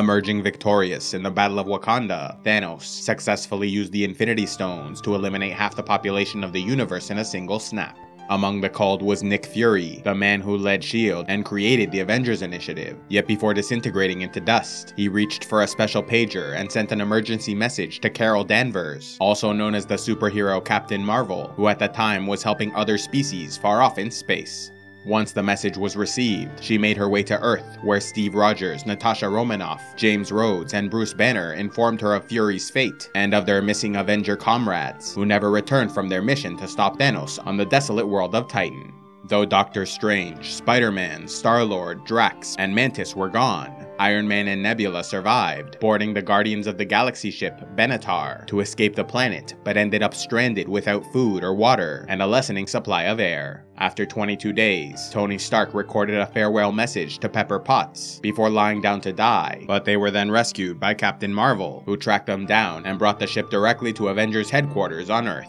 Emerging victorious in the Battle of Wakanda, Thanos successfully used the Infinity Stones to eliminate half the population of the universe in a single snap. Among the called was Nick Fury, the man who led S.H.I.E.L.D. and created the Avengers Initiative. Yet before disintegrating into dust, he reached for a special pager and sent an emergency message to Carol Danvers, also known as the superhero Captain Marvel, who at the time was helping other species far off in space. Once the message was received, she made her way to Earth, where Steve Rogers, Natasha Romanoff, James Rhodes, and Bruce Banner informed her of Fury's fate and of their missing Avenger comrades, who never returned from their mission to stop Thanos on the desolate world of Titan. Though Doctor Strange, Spider-Man, Star-Lord, Drax, and Mantis were gone, Iron Man and Nebula survived, boarding the Guardians of the Galaxy ship Benatar to escape the planet, but ended up stranded without food or water and a lessening supply of air. After 22 days, Tony Stark recorded a farewell message to Pepper Potts before lying down to die, but they were then rescued by Captain Marvel, who tracked them down and brought the ship directly to Avengers headquarters on Earth.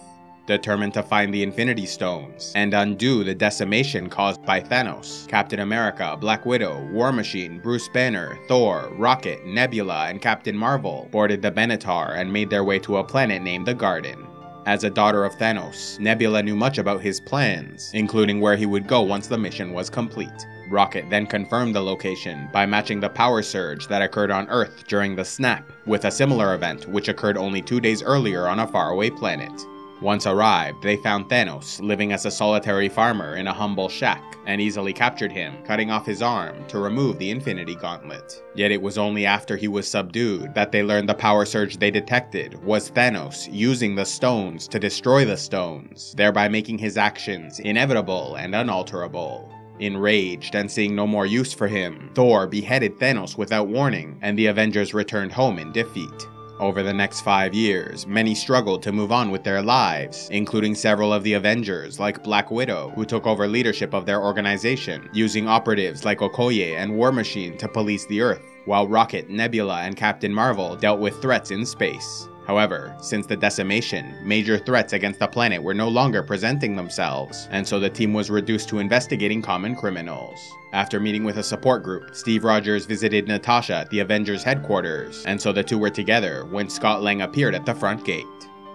Determined to find the Infinity Stones and undo the decimation caused by Thanos, Captain America, Black Widow, War Machine, Bruce Banner, Thor, Rocket, Nebula, and Captain Marvel boarded the Benatar and made their way to a planet named the Garden. As a daughter of Thanos, Nebula knew much about his plans, including where he would go once the mission was complete. Rocket then confirmed the location by matching the power surge that occurred on Earth during the snap with a similar event which occurred only 2 days earlier on a faraway planet. Once arrived, they found Thanos living as a solitary farmer in a humble shack, and easily captured him, cutting off his arm to remove the Infinity Gauntlet. Yet it was only after he was subdued that they learned the power surge they detected was Thanos using the stones to destroy the stones, thereby making his actions inevitable and unalterable. Enraged and seeing no more use for him, Thor beheaded Thanos without warning, and the Avengers returned home in defeat. Over the next 5 years, many struggled to move on with their lives, including several of the Avengers like Black Widow, who took over leadership of their organization, using operatives like Okoye and War Machine to police the Earth, while Rocket, Nebula, and Captain Marvel dealt with threats in space. However, since the decimation, major threats against the planet were no longer presenting themselves, and so the team was reduced to investigating common criminals. After meeting with a support group, Steve Rogers visited Natasha at the Avengers headquarters, and so the two were together when Scott Lang appeared at the front gate.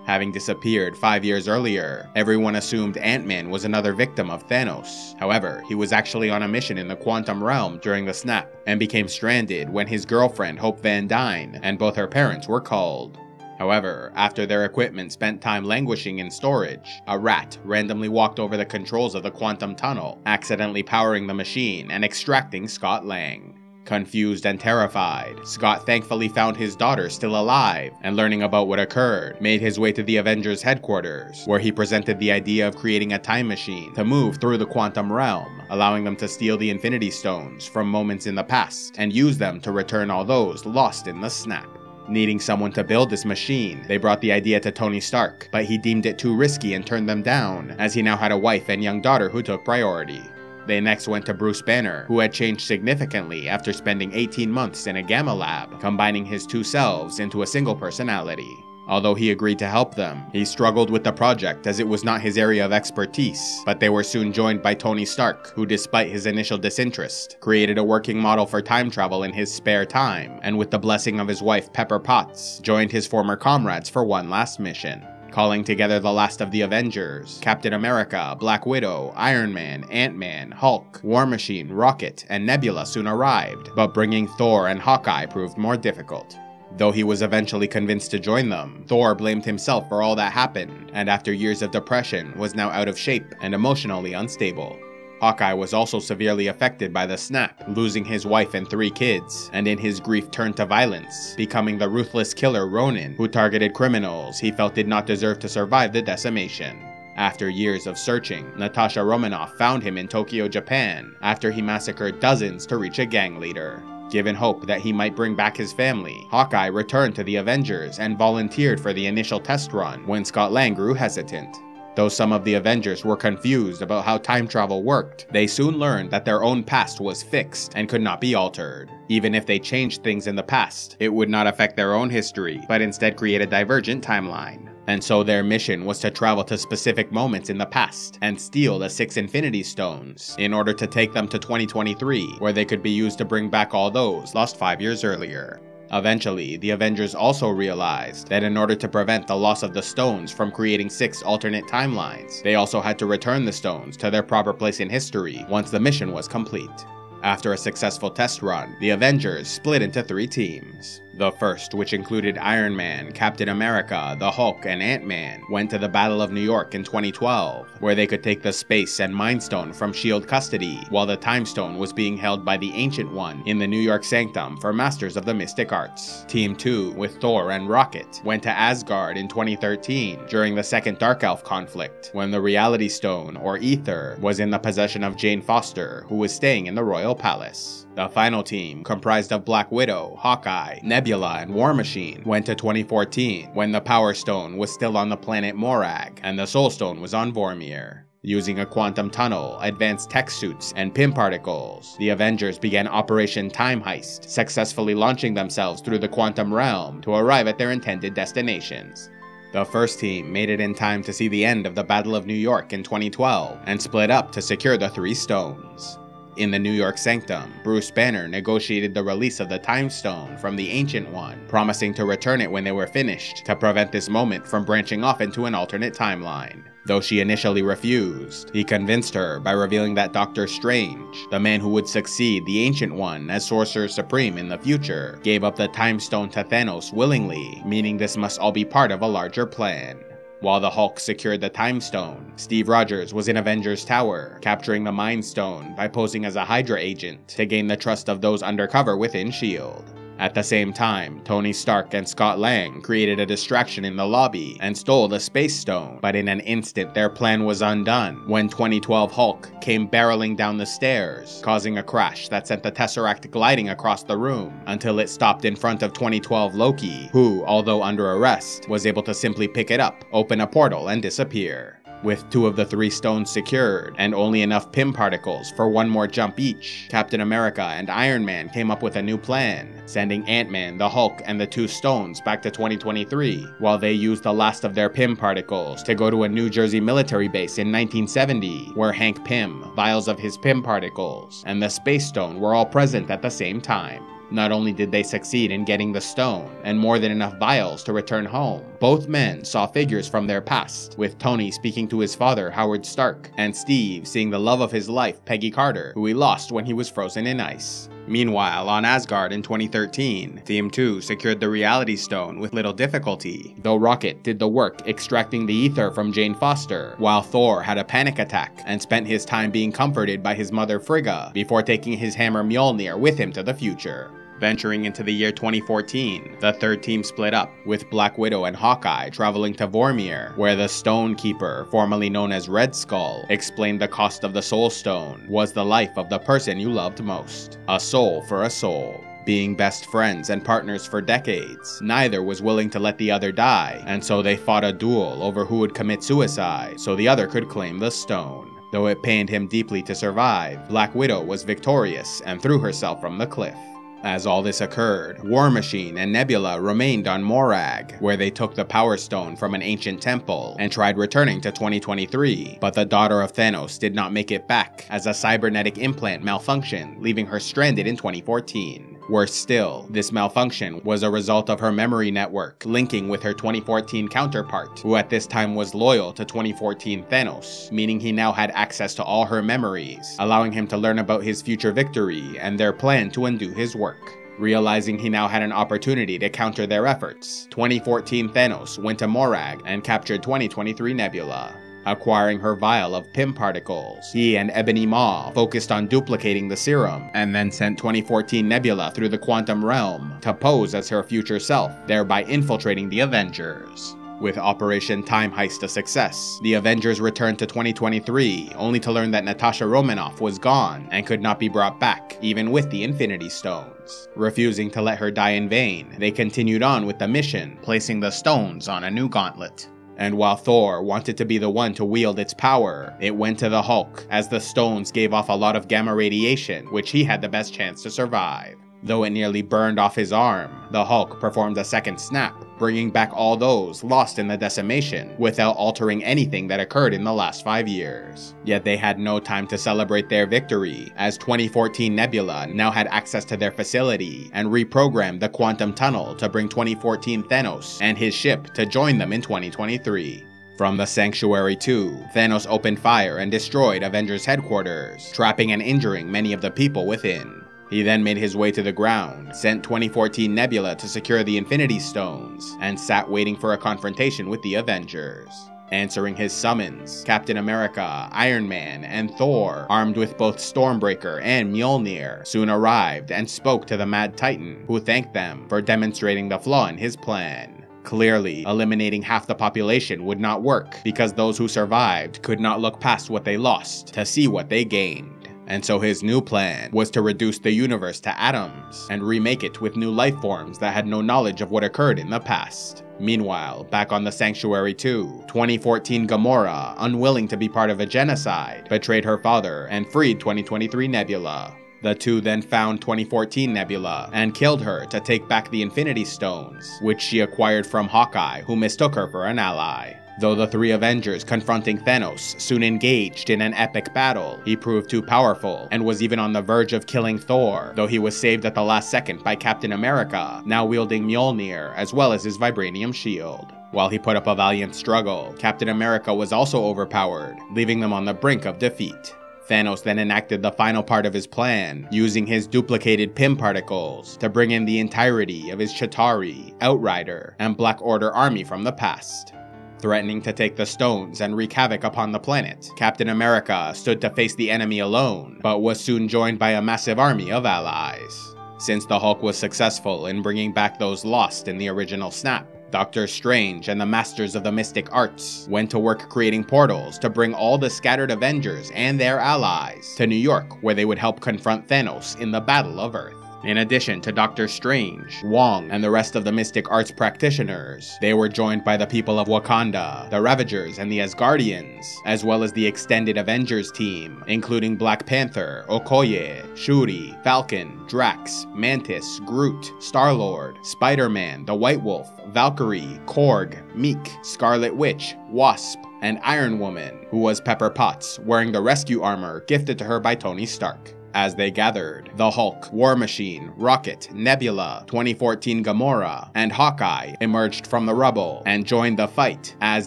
Having disappeared 5 years earlier, everyone assumed Ant-Man was another victim of Thanos. However, he was actually on a mission in the quantum realm during the snap, and became stranded when his girlfriend Hope Van Dyne and both her parents were called. However, after their equipment spent time languishing in storage, a rat randomly walked over the controls of the quantum tunnel, accidentally powering the machine and extracting Scott Lang. Confused and terrified, Scott thankfully found his daughter still alive, and learning about what occurred, made his way to the Avengers headquarters, where he presented the idea of creating a time machine to move through the quantum realm, allowing them to steal the Infinity Stones from moments in the past, and use them to return all those lost in the snap. Needing someone to build this machine, they brought the idea to Tony Stark, but he deemed it too risky and turned them down, as he now had a wife and young daughter who took priority. They next went to Bruce Banner, who had changed significantly after spending 18 months in a gamma lab, combining his two selves into a single personality. Although he agreed to help them, he struggled with the project as it was not his area of expertise, but they were soon joined by Tony Stark, who despite his initial disinterest, created a working model for time travel in his spare time, and with the blessing of his wife Pepper Potts, joined his former comrades for one last mission. Calling together the last of the Avengers, Captain America, Black Widow, Iron Man, Ant-Man, Hulk, War Machine, Rocket, and Nebula soon arrived, but bringing Thor and Hawkeye proved more difficult. Though he was eventually convinced to join them, Thor blamed himself for all that happened, and after years of depression, was now out of shape and emotionally unstable. Hawkeye was also severely affected by the snap, losing his wife and 3 kids, and in his grief turned to violence, becoming the ruthless killer Ronin, who targeted criminals he felt did not deserve to survive the decimation. After years of searching, Natasha Romanoff found him in Tokyo, Japan, after he massacred dozens to reach a gang leader. Given hope that he might bring back his family, Hawkeye returned to the Avengers and volunteered for the initial test run when Scott Lang grew hesitant. Though some of the Avengers were confused about how time travel worked, they soon learned that their own past was fixed and could not be altered. Even if they changed things in the past, it would not affect their own history, but instead create a divergent timeline. And so their mission was to travel to specific moments in the past and steal the 6 Infinity Stones in order to take them to 2023, where they could be used to bring back all those lost 5 years earlier. Eventually, the Avengers also realized that in order to prevent the loss of the stones from creating 6 alternate timelines, they also had to return the stones to their proper place in history once the mission was complete. After a successful test run, the Avengers split into 3 teams. The first, which included Iron Man, Captain America, the Hulk, and Ant-Man, went to the Battle of New York in 2012, where they could take the Space and Mind Stone from S.H.I.E.L.D. custody, while the Time Stone was being held by the Ancient One in the New York Sanctum for Masters of the Mystic Arts. Team 2, with Thor and Rocket, went to Asgard in 2013 during the Second Dark Elf conflict, when the Reality Stone, or Ether, was in the possession of Jane Foster, who was staying in the Royal Palace. The final team, comprised of Black Widow, Hawkeye, Nebula, and War Machine, went to 2014, when the Power Stone was still on the planet Morag, and the Soul Stone was on Vormir. Using a quantum tunnel, advanced tech suits, and Pym particles, the Avengers began Operation Time Heist, successfully launching themselves through the quantum realm to arrive at their intended destinations. The first team made it in time to see the end of the Battle of New York in 2012, and split up to secure the 3 stones. In the New York Sanctum, Bruce Banner negotiated the release of the Time Stone from the Ancient One, promising to return it when they were finished to prevent this moment from branching off into an alternate timeline. Though she initially refused, he convinced her by revealing that Doctor Strange, the man who would succeed the Ancient One as Sorcerer Supreme in the future, gave up the Time Stone to Thanos willingly, meaning this must all be part of a larger plan. While the Hulk secured the Time Stone, Steve Rogers was in Avengers Tower, capturing the Mind Stone by posing as a Hydra agent to gain the trust of those undercover within S.H.I.E.L.D. At the same time, Tony Stark and Scott Lang created a distraction in the lobby and stole the Space Stone, but in an instant their plan was undone when 2012 Hulk came barreling down the stairs, causing a crash that sent the Tesseract gliding across the room until it stopped in front of 2012 Loki, who, although under arrest, was able to simply pick it up, open a portal, and disappear. With 2 of the 3 stones secured, and only enough Pym particles for 1 more jump each, Captain America and Iron Man came up with a new plan, sending Ant-Man, the Hulk, and the 2 stones back to 2023, while they used the last of their Pym particles to go to a New Jersey military base in 1970, where Hank Pym, vials of his Pym particles, and the Space Stone were all present at the same time. Not only did they succeed in getting the stone, and more than enough vials to return home, both men saw figures from their past, with Tony speaking to his father Howard Stark, and Steve seeing the love of his life Peggy Carter, who he lost when he was frozen in ice. Meanwhile, on Asgard in 2013, Team 2 secured the Reality Stone with little difficulty, though Rocket did the work extracting the ether from Jane Foster, while Thor had a panic attack and spent his time being comforted by his mother Frigga before taking his hammer Mjolnir with him to the future. Venturing into the year 2014, the third team split up, with Black Widow and Hawkeye traveling to Vormir, where the Stone Keeper, formerly known as Red Skull, explained the cost of the Soul Stone was the life of the person you loved most. A soul for a soul. Being best friends and partners for decades, neither was willing to let the other die, and so they fought a duel over who would commit suicide so the other could claim the stone. Though it pained him deeply to survive, Black Widow was victorious and threw herself from the cliff. As all this occurred, War Machine and Nebula remained on Morag, where they took the Power Stone from an ancient temple and tried returning to 2023, but the daughter of Thanos did not make it back as a cybernetic implant malfunctioned, leaving her stranded in 2014. Worse still, this malfunction was a result of her memory network linking with her 2014 counterpart, who at this time was loyal to 2014 Thanos, meaning he now had access to all her memories, allowing him to learn about his future victory and their plan to undo his work. Realizing he now had an opportunity to counter their efforts, 2014 Thanos went to Morag and captured 2023 Nebula. Acquiring her vial of Pym particles, he and Ebony Maw focused on duplicating the serum, and then sent 2014 Nebula through the quantum realm to pose as her future self, thereby infiltrating the Avengers. With Operation Time Heist a success, the Avengers returned to 2023, only to learn that Natasha Romanoff was gone and could not be brought back, even with the Infinity Stones. Refusing to let her die in vain, they continued on with the mission, placing the stones on a new gauntlet. And while Thor wanted to be the one to wield its power, it went to the Hulk, as the stones gave off a lot of gamma radiation, which he had the best chance to survive. Though it nearly burned off his arm, the Hulk performed a second snap, bringing back all those lost in the decimation without altering anything that occurred in the last 5 years. Yet they had no time to celebrate their victory, as 2014 Nebula now had access to their facility and reprogrammed the quantum tunnel to bring 2014 Thanos and his ship to join them in 2023. From the Sanctuary 2, Thanos opened fire and destroyed Avengers headquarters, trapping and injuring many of the people within. He then made his way to the ground, sent 2014 Nebula to secure the Infinity Stones, and sat waiting for a confrontation with the Avengers. Answering his summons, Captain America, Iron Man, and Thor, armed with both Stormbreaker and Mjolnir, soon arrived and spoke to the Mad Titan, who thanked them for demonstrating the flaw in his plan. Clearly, eliminating half the population would not work, because those who survived could not look past what they lost to see what they gained. And so his new plan was to reduce the universe to atoms, and remake it with new life forms that had no knowledge of what occurred in the past. Meanwhile, back on the Sanctuary 2, 2014 Gamora, unwilling to be part of a genocide, betrayed her father and freed 2023 Nebula. The two then found 2014 Nebula and killed her to take back the Infinity Stones, which she acquired from Hawkeye, who mistook her for an ally. Though the three Avengers confronting Thanos soon engaged in an epic battle, he proved too powerful and was even on the verge of killing Thor, though he was saved at the last second by Captain America, now wielding Mjolnir as well as his vibranium shield. While he put up a valiant struggle, Captain America was also overpowered, leaving them on the brink of defeat. Thanos then enacted the final part of his plan, using his duplicated Pym particles to bring in the entirety of his Chitauri, Outrider, and Black Order army from the past. Threatening to take the stones and wreak havoc upon the planet, Captain America stood to face the enemy alone, but was soon joined by a massive army of allies. Since the Hulk was successful in bringing back those lost in the original snap, Doctor Strange and the Masters of the Mystic Arts went to work creating portals to bring all the scattered Avengers and their allies to New York, where they would help confront Thanos in the Battle of Earth. In addition to Doctor Strange, Wong, and the rest of the Mystic Arts practitioners, they were joined by the people of Wakanda, the Ravagers, and the Asgardians, as well as the extended Avengers team, including Black Panther, Okoye, Shuri, Falcon, Drax, Mantis, Groot, Star-Lord, Spider-Man, the White Wolf, Valkyrie, Korg, Meek, Scarlet Witch, Wasp, and Iron Woman, who was Pepper Potts, wearing the rescue armor gifted to her by Tony Stark. As they gathered, the Hulk, War Machine, Rocket, Nebula, 2014 Gamora, and Hawkeye emerged from the rubble and joined the fight, as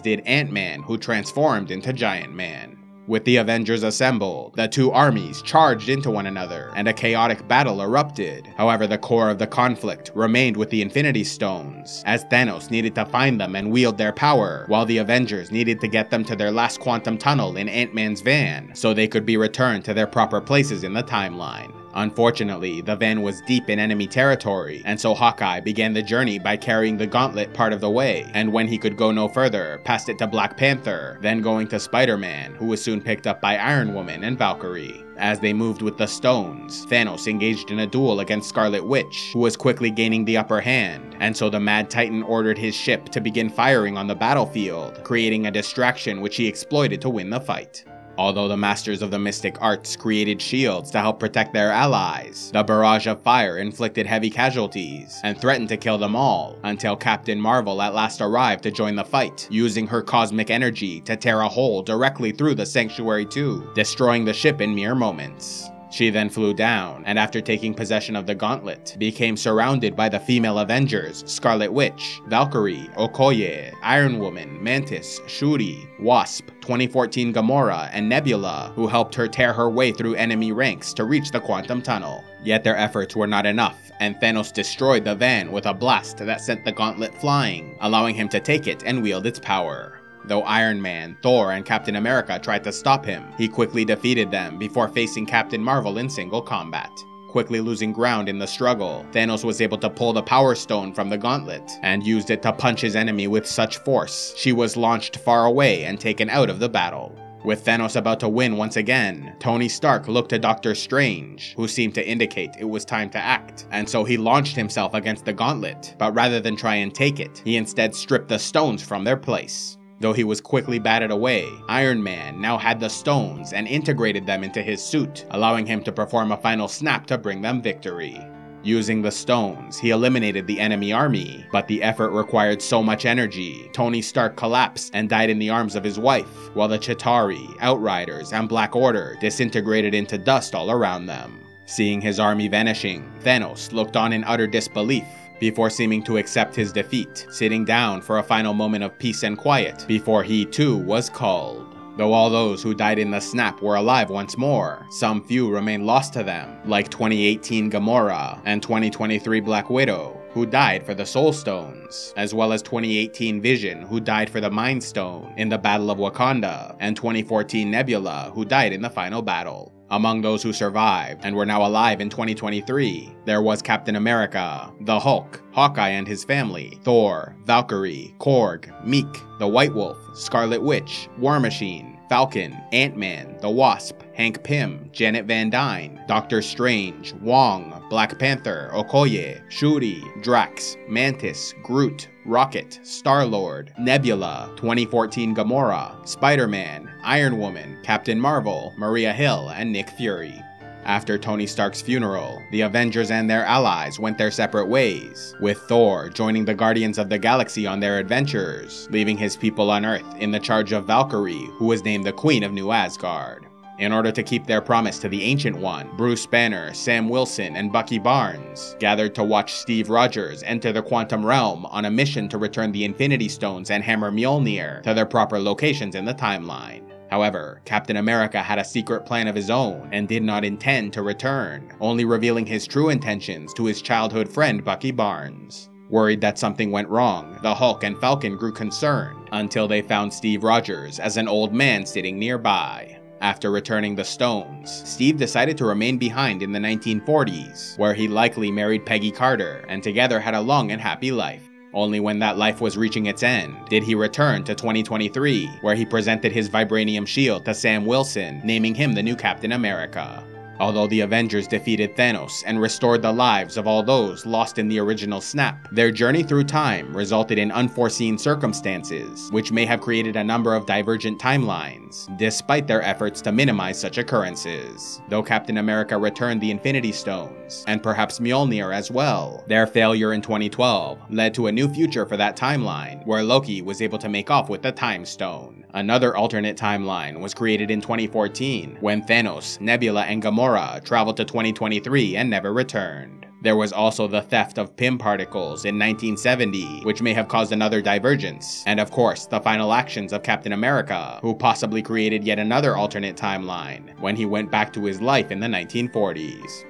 did Ant-Man, who transformed into Giant Man. With the Avengers assembled, the two armies charged into one another, and a chaotic battle erupted. However, the core of the conflict remained with the Infinity Stones, as Thanos needed to find them and wield their power, while the Avengers needed to get them to their last quantum tunnel in Ant-Man's van, so they could be returned to their proper places in the timeline. Unfortunately, the van was deep in enemy territory, and so Hawkeye began the journey by carrying the gauntlet part of the way, and when he could go no further, passed it to Black Panther, then going to Spider-Man, who was soon picked up by Iron Woman and Valkyrie. As they moved with the stones, Thanos engaged in a duel against Scarlet Witch, who was quickly gaining the upper hand, and so the Mad Titan ordered his ship to begin firing on the battlefield, creating a distraction which he exploited to win the fight. Although the Masters of the Mystic Arts created shields to help protect their allies, the barrage of fire inflicted heavy casualties and threatened to kill them all, until Captain Marvel at last arrived to join the fight, using her cosmic energy to tear a hole directly through the Sanctuary 2, destroying the ship in mere moments. She then flew down, and after taking possession of the gauntlet, became surrounded by the female Avengers, Scarlet Witch, Valkyrie, Okoye, Iron Woman, Mantis, Shuri, Wasp, 2014 Gamora, and Nebula, who helped her tear her way through enemy ranks to reach the quantum tunnel. Yet their efforts were not enough, and Thanos destroyed the van with a blast that sent the gauntlet flying, allowing him to take it and wield its power. Though Iron Man, Thor, and Captain America tried to stop him, he quickly defeated them before facing Captain Marvel in single combat. Quickly losing ground in the struggle, Thanos was able to pull the Power Stone from the gauntlet, and used it to punch his enemy with such force, she was launched far away and taken out of the battle. With Thanos about to win once again, Tony Stark looked to Doctor Strange, who seemed to indicate it was time to act, and so he launched himself against the gauntlet, but rather than try and take it, he instead stripped the stones from their place. Though he was quickly batted away, Iron Man now had the stones and integrated them into his suit, allowing him to perform a final snap to bring them victory. Using the stones, he eliminated the enemy army, but the effort required so much energy, Tony Stark collapsed and died in the arms of his wife, while the Chitauri, Outriders, and Black Order disintegrated into dust all around them. Seeing his army vanishing, Thanos looked on in utter disbelief, before seeming to accept his defeat, sitting down for a final moment of peace and quiet before he too was called. Though all those who died in the snap were alive once more, some few remain lost to them, like 2018 Gamora and 2023 Black Widow, who died for the Soul Stones, as well as 2018 Vision, who died for the Mind Stone in the Battle of Wakanda, and 2014 Nebula, who died in the final battle. Among those who survived and were now alive in 2023, there was Captain America, the Hulk, Hawkeye and his family, Thor, Valkyrie, Korg, Meek, the White Wolf, Scarlet Witch, War Machine, Falcon, Ant-Man, the Wasp, Hank Pym, Janet Van Dyne, Doctor Strange, Wong, Black Panther, Okoye, Shuri, Drax, Mantis, Groot, Rocket, Star-Lord, Nebula, 2014 Gamora, Spider-Man, Iron Woman, Captain Marvel, Maria Hill, and Nick Fury. After Tony Stark's funeral, the Avengers and their allies went their separate ways, with Thor joining the Guardians of the Galaxy on their adventures, leaving his people on Earth in the charge of Valkyrie, who was named the Queen of New Asgard. In order to keep their promise to the Ancient One, Bruce Banner, Sam Wilson, and Bucky Barnes gathered to watch Steve Rogers enter the Quantum Realm on a mission to return the Infinity Stones and Hammer Mjolnir to their proper locations in the timeline. However, Captain America had a secret plan of his own and did not intend to return, only revealing his true intentions to his childhood friend Bucky Barnes. Worried that something went wrong, the Hulk and Falcon grew concerned until they found Steve Rogers as an old man sitting nearby. After returning the stones, Steve decided to remain behind in the 1940s, where he likely married Peggy Carter and together had a long and happy life. Only when that life was reaching its end did he return to 2023, where he presented his vibranium shield to Sam Wilson, naming him the new Captain America. Although the Avengers defeated Thanos and restored the lives of all those lost in the original snap, their journey through time resulted in unforeseen circumstances, which may have created a number of divergent timelines, despite their efforts to minimize such occurrences. Though Captain America returned the Infinity Stones, and perhaps Mjolnir as well, their failure in 2012 led to a new future for that timeline, where Loki was able to make off with the Time Stone. Another alternate timeline was created in 2014, when Thanos, Nebula, and Gamora traveled to 2023 and never returned. There was also the theft of Pym particles in 1970, which may have caused another divergence, and of course, the final actions of Captain America, who possibly created yet another alternate timeline, when he went back to his life in the 1940s.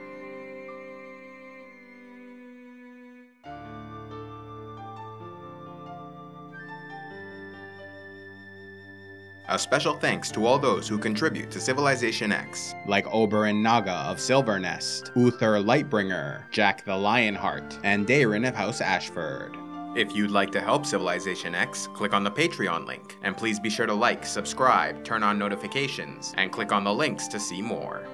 A special thanks to all those who contribute to CivilizationEx, like Oberyn Naga of Silvernest, Uther Lightbringer, Jack the Lionheart, and Darin of House Ashford. If you'd like to help CivilizationEx, click on the Patreon link, and please be sure to like, subscribe, turn on notifications, and click on the links to see more.